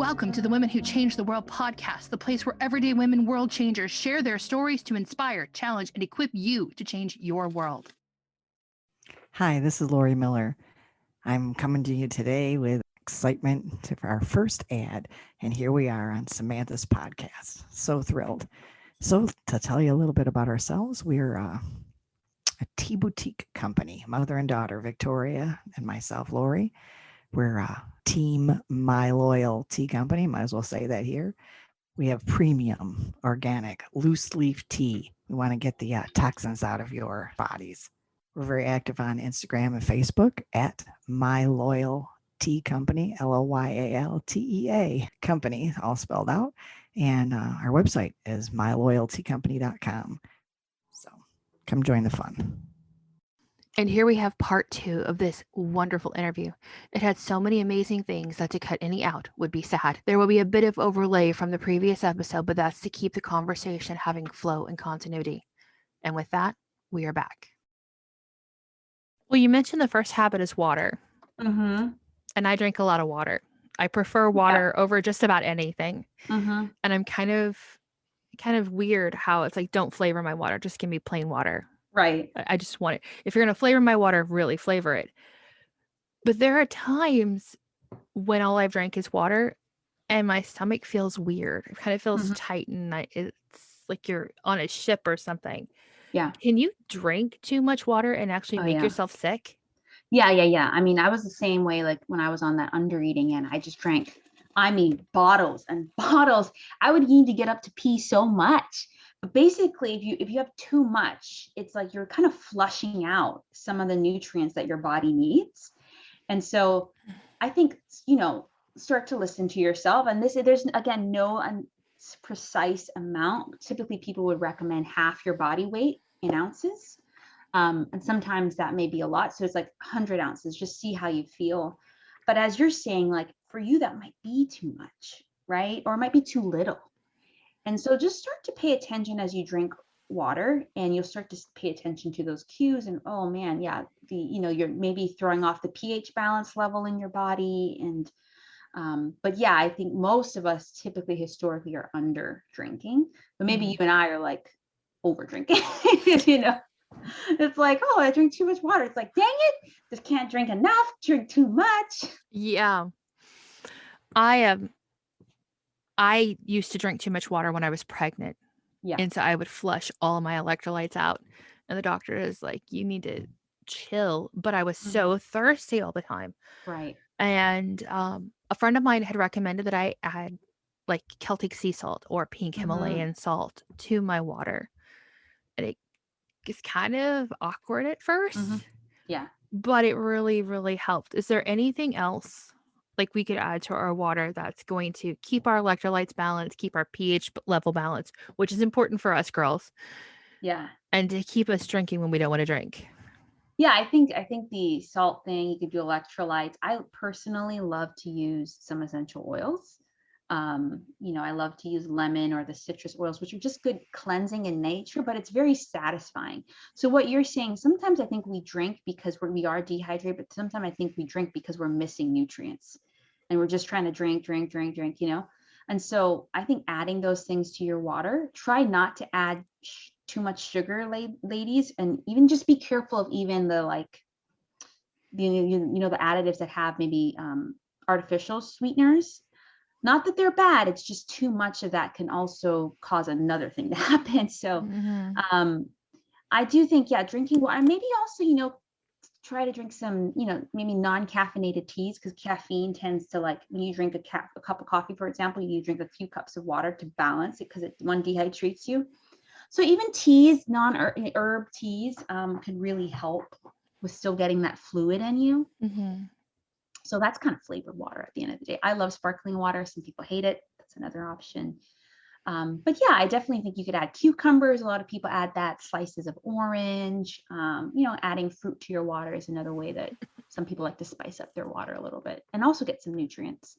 Welcome to the Women Who Changed the World podcast, the place where everyday women world changers share their stories to inspire, challenge, and equip you to change your world. Hi, this is Lori Miller. I'm coming to you today with excitement for our first ad, and here we are on Samantha's podcast. So thrilled. So to tell you a little bit about ourselves, we're a tea boutique company, mother and daughter, Victoria and myself, Lori. We're a team My Loyal Tea Company, might as well say that here. We have premium, organic, loose leaf tea. We want to get the toxins out of your bodies. We're very active on Instagram and Facebook at My Loyal Tea Company, LOYALTEA Company, all spelled out. And our website is myloyalteacompany.com. So come join the fun. And here we have part 2 of this wonderful interview. It had so many amazing things that to cut any out would be sad. There will be a bit of overlay from the previous episode, but that's to keep the conversation having flow and continuity. And with that, we are back. Well, you mentioned the first habit is water. Mm-hmm. And I drink a lot of water. I prefer water over just about anything. Mm-hmm. And I'm kind of weird how it's like, don't flavor my water. Just give me plain water. Right. I just want it. If you're going to flavor my water, really flavor it. But there are times when all I've drank is water and my stomach feels weird. It kind of feels tight and it's like you're on a ship or something. Yeah. Can you drink too much water and actually make yourself sick? Yeah. I mean, I was the same way, like when I was on that under eating and I just drank, bottles and bottles. I would need to get up to pee so much. But basically, if you have too much, it's like you're kind of flushing out some of the nutrients that your body needs. And so I think, start to listen to yourself. And there's, again, no precise amount. Typically, people would recommend half your body weight in ounces. And sometimes that may be a lot. So it's like 100 ounces, just see how you feel. But as you're saying, like for you, that might be too much, right? Or it might be too little. And so just start to pay attention as you drink water, and you'll start to pay attention to those cues. And oh man, yeah, you're maybe throwing off the pH balance level in your body. And but yeah, I think most of us typically historically are under drinking, but maybe you and I are like over drinking. It's like, oh, I drink too much water. It's like, dang it, just can't drink enough, drink too much. Yeah. I used to drink too much water when I was pregnant. Yeah. And so I would flush all of my electrolytes out. And the doctor is like, you need to chill. But I was so thirsty all the time. Right. And a friend of mine had recommended that I add like Celtic sea salt or pink Himalayan salt to my water. And it is kind of awkward at first. Yeah. But it really, really helped. Is there anything else like we could add to our water that's going to keep our electrolytes balanced, keep our pH level balanced, which is important for us girls? Yeah. And to keep us drinking when we don't want to drink. Yeah, I think the salt thing, you could do electrolytes. I personally love to use some essential oils. I love to use lemon or the citrus oils, which are just good cleansing in nature, but it's very satisfying. So what you're saying, sometimes I think we drink because we are dehydrated, but sometimes I think we drink because we're missing nutrients and we're just trying to drink, And so I think adding those things to your water, try not to add too much sugar, ladies, and even just be careful of even the the additives that have maybe artificial sweeteners. Not that they're bad, it's just too much of that can also cause another thing to happen. So I do think, drinking water, and maybe also, try to drink some, maybe non-caffeinated teas, because caffeine tends to, like when you drink a cup of coffee, for example, you drink a few cups of water to balance it because one dehydrates you. So even teas, non-herb teas can really help with still getting that fluid in you. So that's kind of flavored water at the end of the day. I love sparkling water. Some people hate it. That's another option. But yeah, I definitely think you could add cucumbers. A lot of people add that, slices of orange. Adding fruit to your water is another way that some people like to spice up their water a little bit and also get some nutrients.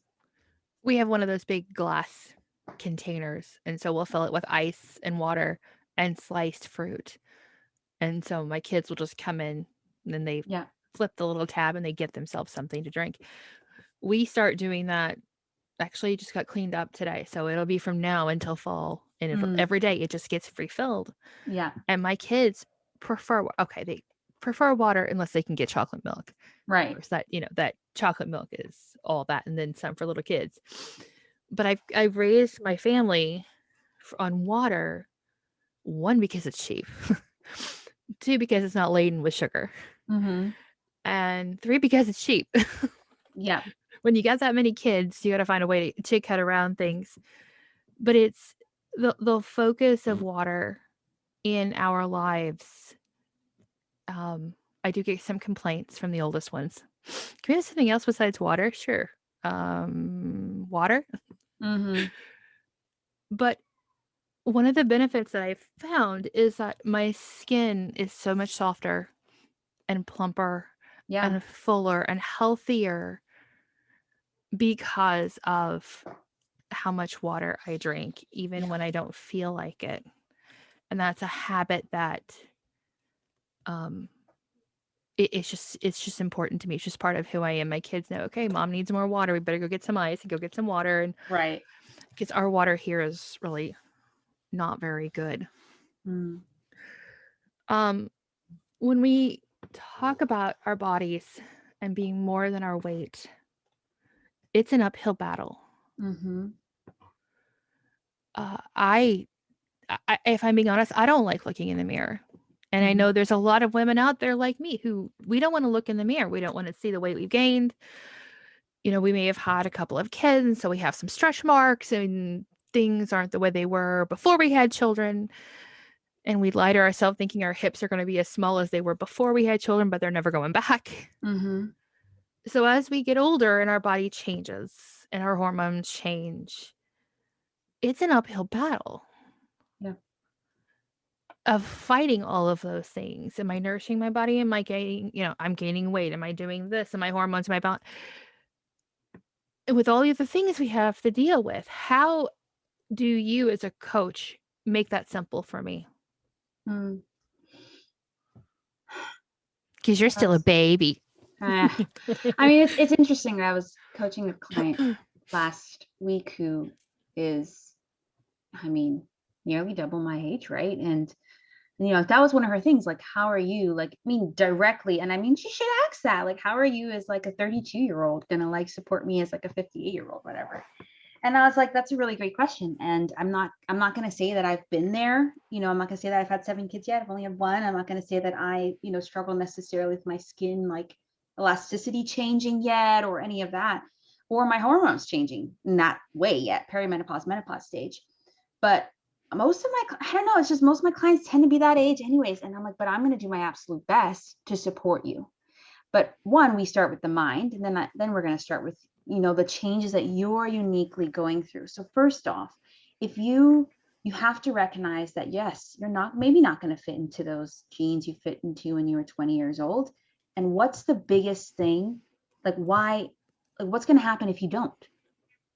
We have one of those big glass containers, and so we'll fill it with ice and water and sliced fruit. And so my kids will just come in and then they flip the little tab and they get themselves something to drink. We start doing that actually just got cleaned up today. So it'll be from now until fall. And Mm. every day it just gets refilled. Yeah. And my kids they prefer water unless they can get chocolate milk. Of Right. course, that, that chocolate milk is all that and then some for little kids. But I've raised my family on water, one, because it's cheap, two, because it's not laden with sugar, Mm-hmm. and three, because it's cheap. Yeah. When you got that many kids, you got to find a way to cut around things. But it's the focus of water in our lives. I do get some complaints from the oldest ones. Can we have something else besides water? Sure. Water. Mm-hmm. But one of the benefits that I've found is that my skin is so much softer and plumper Yeah. and fuller and healthier because of how much water I drink, even when I don't feel like it. And that's a habit that it's just important to me. It's just part of who I am. My kids know, okay, mom needs more water. We better go get some ice and go get some water. And Right. because our water here is really not very good. Mm. When we talk about our bodies and being more than our weight, it's an uphill battle. Mm-hmm. If I'm being honest, I don't like looking in the mirror. And I know there's a lot of women out there like me who we don't want to look in the mirror. We don't want to see the weight we've gained. We may have had a couple of kids, so we have some stretch marks and things aren't the way they were before we had children. And we lie to ourselves thinking our hips are going to be as small as they were before we had children, but they're never going back. Mm-hmm. So as we get older and our body changes and our hormones change, it's an uphill battle. Yeah. Of fighting all of those things. Am I nourishing my body? Am I gaining, I'm gaining weight? Am I doing this? Am I hormones? Am I balance? With all the other things we have to deal with, how do you as a coach make that simple for me? Mm. Because you're still a baby. I mean, it's interesting. I was coaching a client last week who is, I mean, nearly double my age, right? And that was one of her things, like, how are you, like, I mean, directly, and I mean, she should ask that, like, how are you as like a 32-year-old gonna like support me as like a 58-year-old, whatever. And I was like, that's a really great question. And I'm not going to say that I've been there. I'm not going to say that I've had 7 kids yet. I've only had 1. I'm not going to say that I, struggle necessarily with my skin, like elasticity changing yet, or any of that, or my hormones changing in that way yet, perimenopause, menopause stage. But most of I don't know, it's just most of my clients tend to be that age anyways. And I'm like, but I'm going to do my absolute best to support you. But one, we start with the mind, and then we're going to start with, the changes that you're uniquely going through. So first off, if you have to recognize that, yes, you're maybe not going to fit into those jeans you fit into when you were 20 years old. And what's the biggest thing? Like, why, like, what's going to happen if you don't?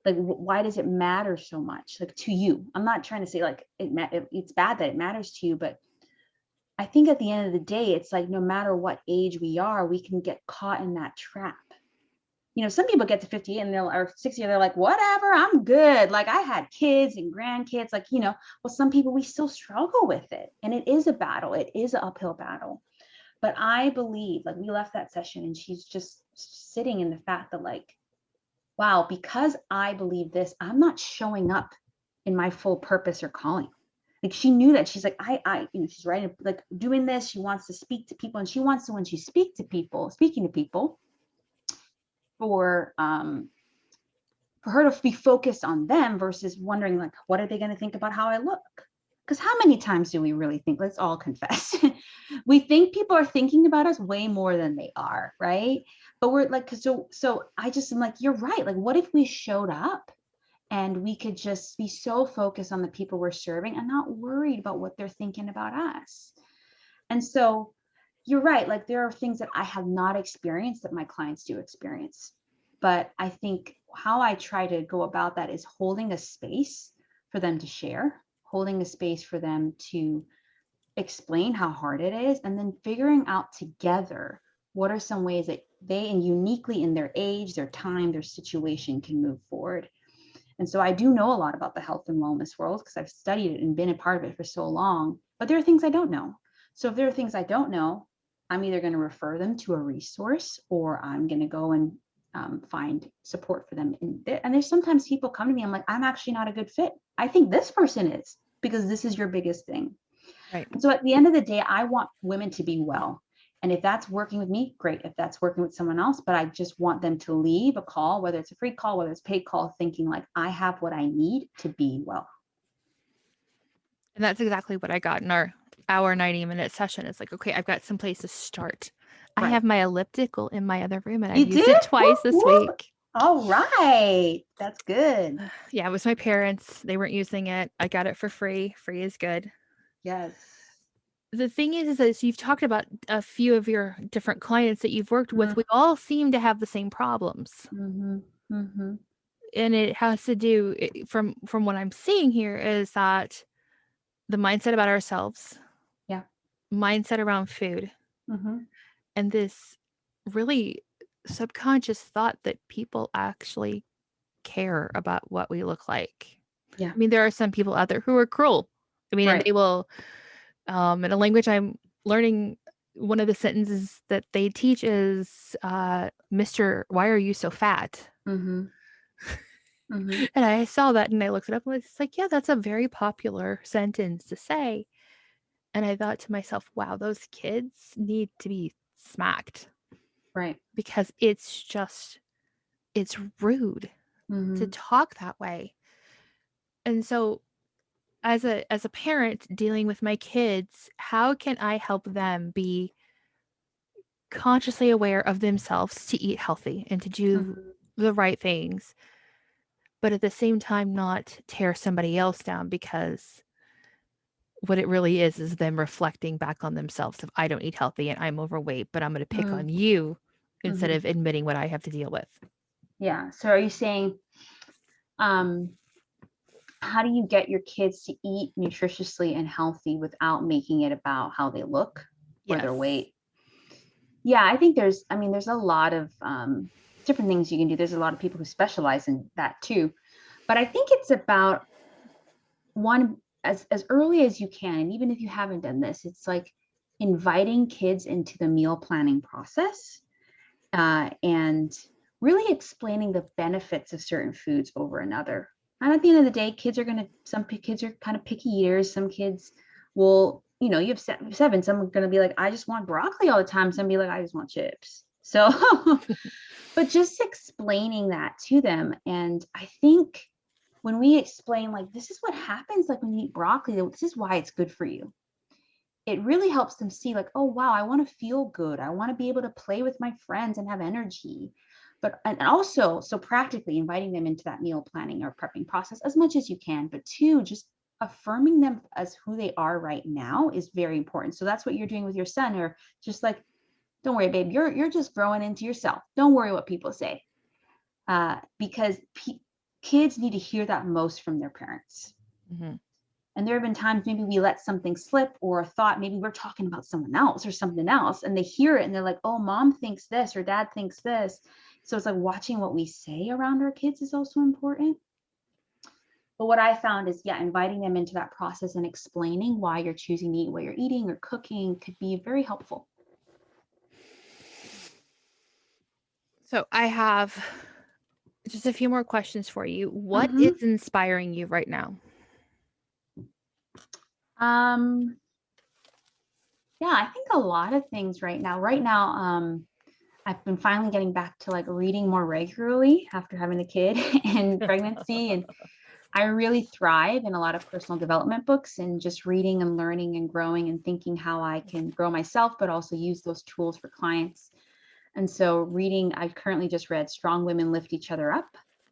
Like, why does it matter so much? Like, to you? I'm not trying to say like it's bad that it matters to you, but I think at the end of the day, it's like, no matter what age we are, we can get caught in that trap. Some people get to 50 and or 60 and they're like, whatever, I'm good. Like, I had kids and grandkids, like, well, some people, we still struggle with it. And it is a battle. It is an uphill battle. But I believe, like, we left that session and she's just sitting in the fact that, like, wow, because I believe this, I'm not showing up in my full purpose or calling. Like, she knew that. She's like, she's writing, like, doing this. She wants to speak to people, and she wants to, when she speaking to people, for her to be focused on them versus wondering, like, what are they going to think about how I look? Because how many times do we really think? Let's all confess. We think people are thinking about us way more than they are, right? But we're like, so I just am like, you're right. Like, what if we showed up and we could just be so focused on the people we're serving and not worried about what they're thinking about us? And so you're right. Like, there are things that I have not experienced that my clients do experience. But I think how I try to go about that is holding a space for them to share, holding a space for them to explain how hard it is, and then figuring out together what are some ways that they, and uniquely in their age, their time, their situation, can move forward. And so I do know a lot about the health and wellness world because I've studied it and been a part of it for so long, but there are things I don't know. So if there are things I don't know, I'm either going to refer them to a resource, or I'm going to go and find support for them. And there's sometimes people come to me, I'm like, I'm actually not a good fit. I think this person is, because this is your biggest thing. Right. So at the end of the day, I want women to be well. And if that's working with me, great. If that's working with someone else, but I just want them to leave a call, whether it's a free call, whether it's a paid call, thinking like, I have what I need to be well. And that's exactly what I got in our hour 90-minute session. It's like, okay, I've got some place to start. I Right. have my elliptical in my other room, and You I've used did? it twice this Whoop, whoop. week. All right. That's good. Yeah, it was my parents. They weren't using it. I got it for free. Free is good. Yes. The thing is that you've talked about a few of your different clients that you've worked with. Mhm. We all seem to have the same problems. Mm-hmm. Mm-hmm. And it has to do, from what I'm seeing here, is that the mindset about ourselves, Yeah. mindset around food, Mm-hmm. and this really subconscious thought that people actually care about what we look like. Yeah. I mean, there are some people out there who are cruel. I mean, and Right. they will, in a language I'm learning, one of the sentences that they teach is, Mr. Why are you so fat? Mm-hmm. Mm-hmm. And I saw that and I looked it up and it's like, yeah, that's a very popular sentence to say. And I thought to myself, wow, those kids need to be smacked, Right. because it's rude to Mm-hmm. talk that way. And so as a parent dealing with my kids, how can I help them be consciously aware of themselves to eat healthy and to do Mm-hmm. the right things, but at the same time not tear somebody else down? Because what it really is them reflecting back on themselves of, I don't eat healthy and I'm overweight, but I'm going to pick on you instead Mm-hmm. of admitting what I have to deal with. Yeah. So are you saying, how do you get your kids to eat nutritiously and healthy without making it about how they look or their Yes. weight? Yeah, I think there's a lot of different things you can do. There's a lot of people who specialize in that too. But I think it's about one, as early as you can. And even if you haven't done this, it's like inviting kids into the meal planning process, and really explaining the benefits of certain foods over another. And at the end of the day, some kids are kind of picky eaters. Some kids will, you have seven. Some are going to be like, I just want broccoli all the time. Some be like, I just want chips. So, but just explaining that to them. And I think when we explain, like, this is what happens, like when you eat broccoli, this is why it's good for you, it really helps them see, like, oh, wow, I want to feel good. I want to be able to play with my friends and have energy. But, and also, so practically inviting them into that meal planning or prepping process as much as you can. But two, just affirming them as who they are right now is very important. So that's what you're doing with your son, or just like, don't worry, babe, you're just growing into yourself. Don't worry what people say. Because kids need to hear that most from their parents. Mm-hmm. And there have been times maybe we let something slip, or a thought, maybe we're talking about someone else or something else, and they hear it and they're like, oh, mom thinks this or dad thinks this. So it's like watching what we say around our kids is also important. But what I found is, yeah, inviting them into that process and explaining why you're choosing to eat what you're eating or cooking could be very helpful. So I have just a few more questions for you. What is inspiring you right now? Yeah, I think a lot of things right now. I've been finally getting back to like reading more regularly after having a kid and pregnancy. And I really thrive in a lot of personal development books and just reading and learning and growing and thinking how I can grow myself, but also use those tools for clients. And so reading, I've currently just read Strong Women Lift Each Other Up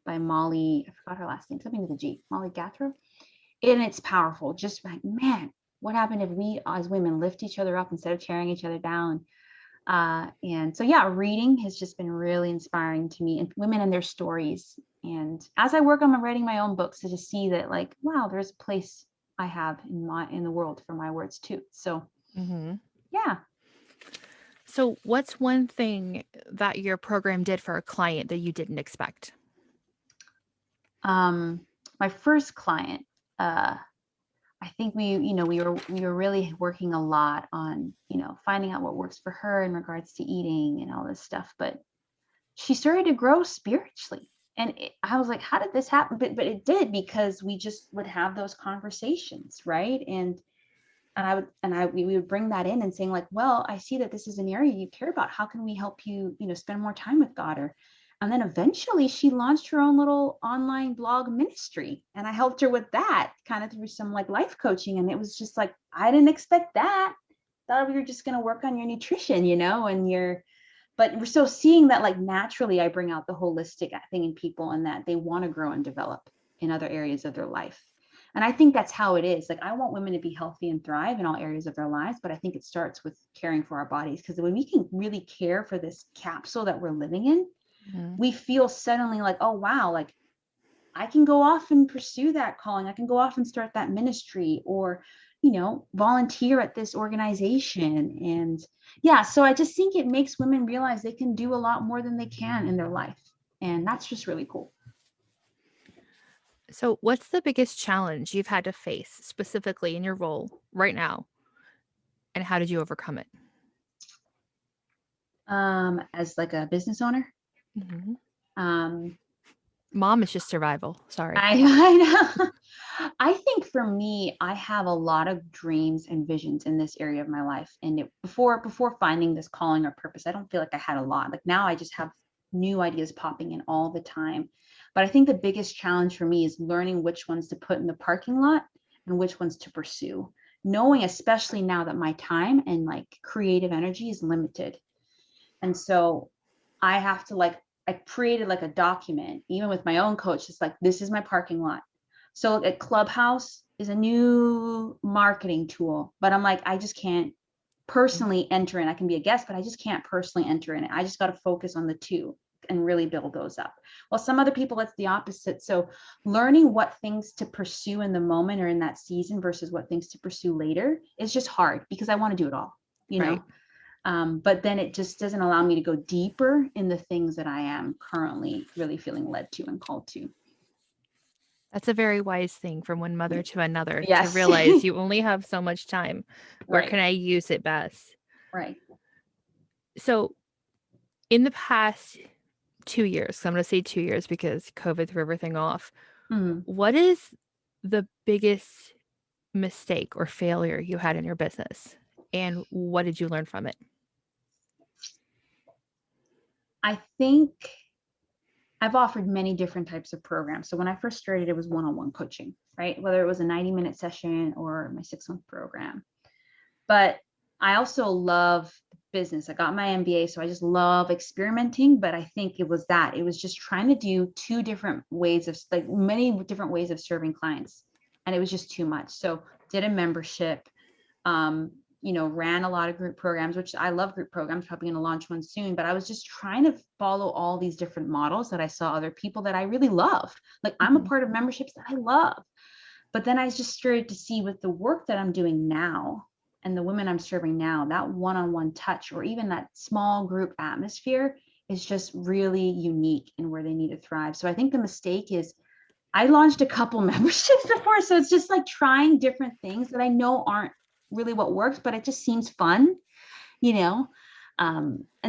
by Molly, I forgot her last name, something with a G, Molly Gathro. And it's powerful. Just like, man, what happened if we as women lift each other up instead of tearing each other down? And so, yeah, reading has just been really inspiring to me, and women and their stories. And as I work on writing my own books, to just see that, like, wow, there's a place I have in the world for my words too. So, yeah. So what's one thing that your program did for a client that you didn't expect? My first client, I think we were really working a lot on, finding out what works for her in regards to eating and all this stuff. But she started to grow spiritually. And I was like, how did this happen? But it did, because we just would have those conversations, right? And we would bring that in and saying like, well, I see that this is an area you care about. How can we help you, spend more time with God? And then eventually she launched her own little online blog ministry, and I helped her with that kind of through some like life coaching. And it was just like, I didn't expect that. Thought we were just going to work on your nutrition, but we're still seeing that like naturally I bring out the holistic thing in people, and that they want to grow and develop in other areas of their life. And I think that's how it is. Like, I want women to be healthy and thrive in all areas of their lives, but I think it starts with caring for our bodies, because when we can really care for this capsule that we're living in, we feel suddenly like, oh, wow, like I can go off and pursue that calling. I can go off and start that ministry, or, volunteer at this organization. And yeah, so I just think it makes women realize they can do a lot more than they can in their life. And that's just really cool. So what's the biggest challenge you've had to face specifically in your role right now? And how did you overcome it? As like a business owner, Mom is just survival. Sorry. I know. I think for me, I have a lot of dreams and visions in this area of my life. And before finding this calling or purpose, I don't feel like I had a lot. Like now I just have new ideas popping in all the time. But I think the biggest challenge for me is learning which ones to put in the parking lot and which ones to pursue. Knowing, especially now that my time and like creative energy is limited. And so I have to I created like a document, even with my own coach. It's like, this is my parking lot. So a Clubhouse is a new marketing tool, but I'm like, I just can't personally enter in. I can be a guest, but I just can't personally enter in it. I just got to focus on the two and really build those up. Well, some other people, it's the opposite. So learning what things to pursue in the moment or in that season versus what things to pursue later is just hard, because I want to do it all, Right. but then it just doesn't allow me to go deeper in the things that I am currently really feeling led to and called to. That's a very wise thing from one mother to another Yes. to realize you only have so much time. Where Right. can I use it best? Right. So in the past 2 years, so I'm going to say 2 years because COVID threw everything off. What is the biggest mistake or failure you had in your business? And what did you learn from it? I think I've offered many different types of programs. So when I first started, it was one-on-one coaching, right? Whether it was a 90-minute session or my 6-month program. But I also love business. I got my MBA, so I just love experimenting. But I think it was just trying to do two different ways of many different ways of serving clients. And it was just too much. So did a membership, ran a lot of group programs, which I love group programs, probably going to launch one soon. But I was just trying to follow all these different models that I saw other people that I really loved. Like I'm a part of memberships that I love. But then I just started to see with the work that I'm doing now and the women I'm serving now, that one-on-one touch or even that small group atmosphere is just really unique in where they need to thrive. So I think the mistake is I launched a couple memberships before. So it's just like trying different things that I know aren't really what works, but it just seems fun, and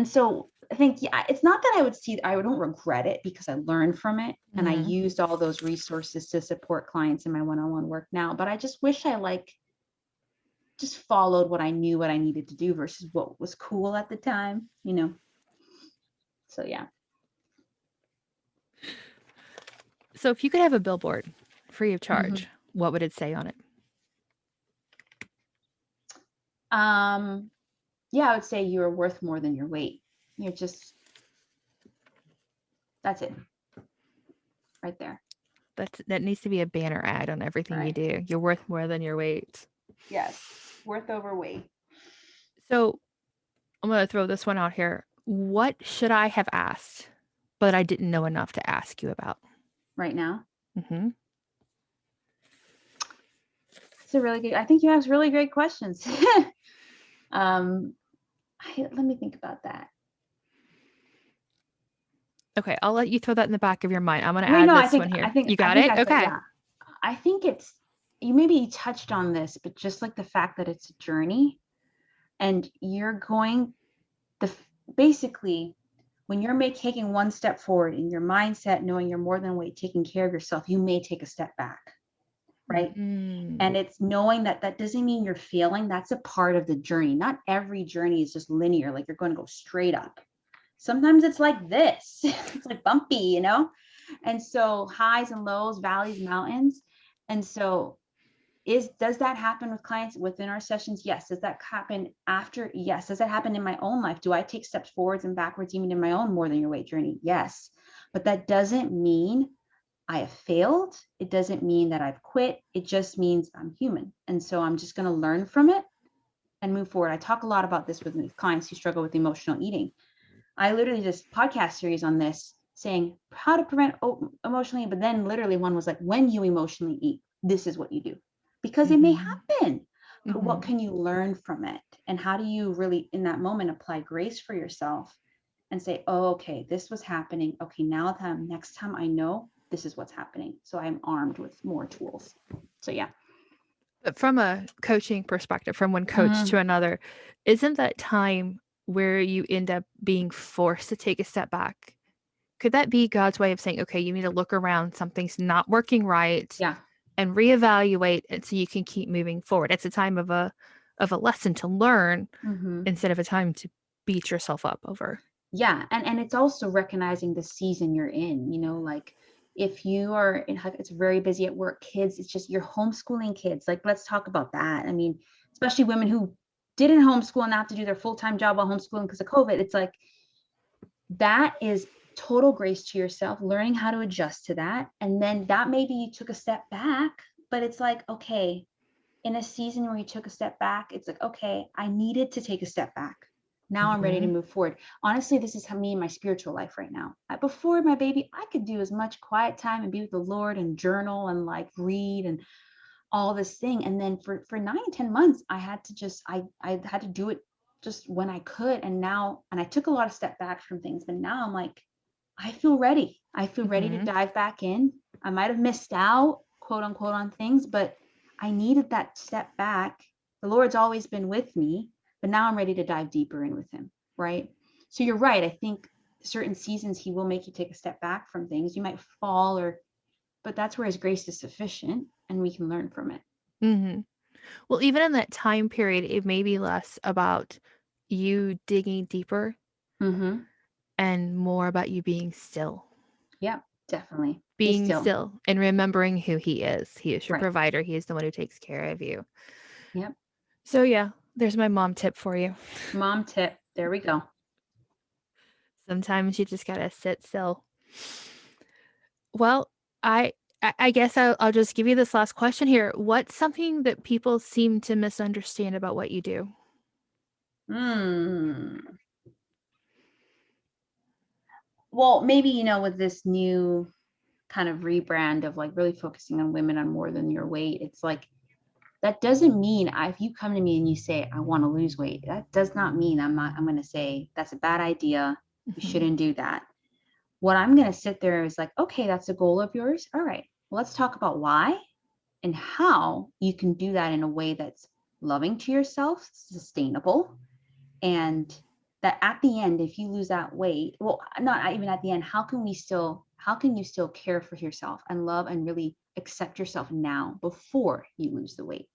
so I think, it's not that I don't regret it, because I learned from it and I used all those resources to support clients in my one-on-one work now, but I just wish I just followed what I knew what I needed to do versus what was cool at the time, so yeah. So if you could have a billboard free of charge, what would it say on it? I would say you are worth more than your weight. That's it. Right there. That needs to be a banner ad on everything you do. You're worth more than your weight. Yes. Worth overweight. So I'm going to throw this one out here. What should I have asked, but I didn't know enough to ask you about? Right now? It's I think you ask really great questions. Let me think about that. Okay, I'll let you throw that in the back of your mind. I'm going to Wait, add no, this one here. You got it? Okay. yeah. I think it's, you maybe touched on this, but just like the fact that it's a journey and you're going, basically when you're taking one step forward in your mindset, knowing you're more than weight, taking care of yourself, you may take a step back, right? Mm. And it's knowing that that doesn't mean you're failing. That's a part of the journey. Not every journey is just linear, like you're going to go straight up. Sometimes it's like this. It's like bumpy, you know? And so highs and lows, valleys, mountains. And so does that happen with clients within our sessions? Yes. Does that happen after? Yes. Does that happen in my own life? Do I take steps forwards and backwards even in my own more than your weight journey? Yes. But that doesn't mean I have failed. It doesn't mean that I've quit. It just means I'm human. And so I'm just going to learn from it and move forward. I talk a lot about this with clients who struggle with emotional eating. I literally did a podcast series on this saying how to prevent emotionally, but then literally one was like, when you emotionally eat, this is what you do, because it may happen, but what can you learn from it? And how do you really in that moment apply grace for yourself and say, oh, okay, this was happening. Okay, now that next time I know this is what's happening. So I'm armed with more tools. So yeah. But from a coaching perspective, from one coach to another, isn't that time where you end up being forced to take a step back? Could that be God's way of saying, okay, you need to look around, something's not working right, and reevaluate it so you can keep moving forward? It's a time of a lesson to learn instead of a time to beat yourself up over. Yeah. And it's also recognizing the season you're in, you know, like if you are in, it's very busy at work, kids, it's just you're homeschooling kids. Like, let's talk about that. I mean, especially women who didn't homeschool and have to do their full-time job while homeschooling because of COVID. It's like, that is total grace to yourself, learning how to adjust to that. And then that maybe you took a step back, but it's like, okay, in a season where you took a step back, it's like, okay, I needed to take a step back. Now I'm ready to move forward. Honestly, this is how me in my spiritual life right now. Before my baby, I could do as much quiet time and be with the Lord and journal and like read and all this thing. And then for 9-10 months, I had to just, I had to do it just when I could. And now, and I took a lot of step back from things, but now I'm like, I feel ready. I feel ready to dive back in. I might have missed out, quote unquote, on things, but I needed that step back. The Lord's always been with me, but now I'm ready to dive deeper in with him. Right. So you're right. I think certain seasons he will make you take a step back from things. You might fall but that's where his grace is sufficient and we can learn from it. Well, even in that time period, it may be less about you digging deeper and more about you being still. Yeah, definitely. Being still and remembering who he is. He is your provider. He is the one who takes care of you. Yep. So yeah, there's my mom tip for you. Mom tip. There we go. Sometimes you just gotta sit still. Well, I guess I'll just give you this last question here. What's something that people seem to misunderstand about what you do? Well, maybe, you know, with this new kind of rebrand of like really focusing on women on more than your weight, it's like, that doesn't mean if you come to me and you say, I want to lose weight, that does not mean I'm going to say that's a bad idea. You shouldn't do that. What I'm going to sit there is like, okay, that's a goal of yours. All right, well, let's talk about why and how you can do that in a way that's loving to yourself, sustainable, and that at the end, if you lose that weight, well, not even at the end, how can you still care for yourself and love and really accept yourself now before you lose the weight?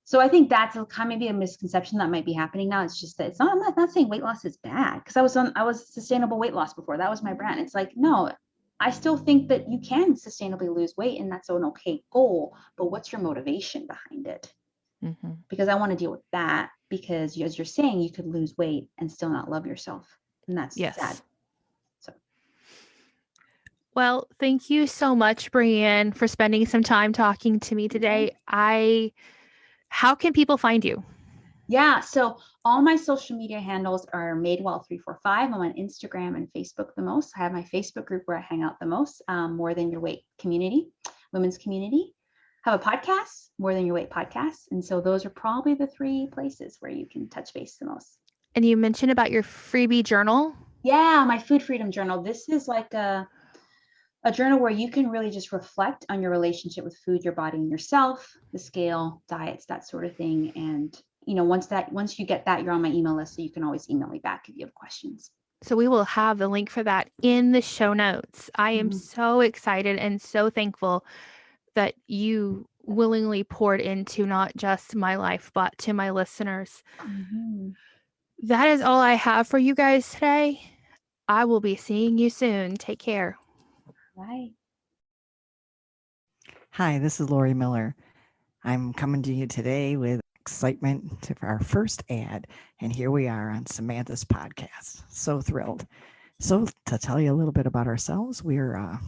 So I think that's maybe a misconception that might be happening now. It's just that I'm not saying weight loss is bad, because I was sustainable weight loss before. That was my brand. It's like, no, I still think that you can sustainably lose weight and that's an okay goal, but what's your motivation behind it? Because I want to deal with that, because as you're saying, you could lose weight and still not love yourself. And that's sad. So. Well, thank you so much, Brianne, for spending some time talking to me today. How can people find you? Yeah, so all my social media handles are MadeWell345. I'm on Instagram and Facebook the most. I have my Facebook group where I hang out the most, More Than Your Weight community, women's community. I have a podcast, More Than Your Weight podcast. And so those are probably the 3 places where you can touch base the most. And you mentioned about your freebie journal. Yeah, my food freedom journal. This is like a journal where you can really just reflect on your relationship with food, your body, and yourself, the scale, diets, that sort of thing. And once you get that, you're on my email list, so you can always email me back if you have questions. So we will have the link for that in the show notes. I am so excited and so thankful that you willingly poured into not just my life, but to my listeners. Mhm. That is all I have for you guys today. I will be seeing you soon. Take care. Bye. Hi, this is Lori Miller. I'm coming to you today with excitement for our first ad, and here we are on Samantha's podcast. So thrilled. So, to tell you a little bit about ourselves, we're a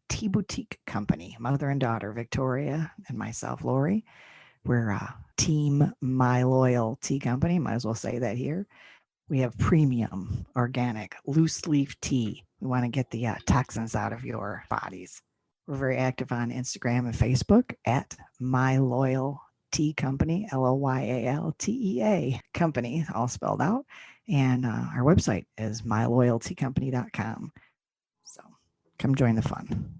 tea boutique company, mother and daughter, Victoria and myself, Lori. We're a team My Loyal Tea Company, might as well say that here. We have premium, organic, loose leaf tea. We want to get the toxins out of your bodies. We're very active on Instagram and Facebook at My Loyal Tea Company, LOYALTEA Company, all spelled out. And our website is myloyalteacompany.com. So come join the fun.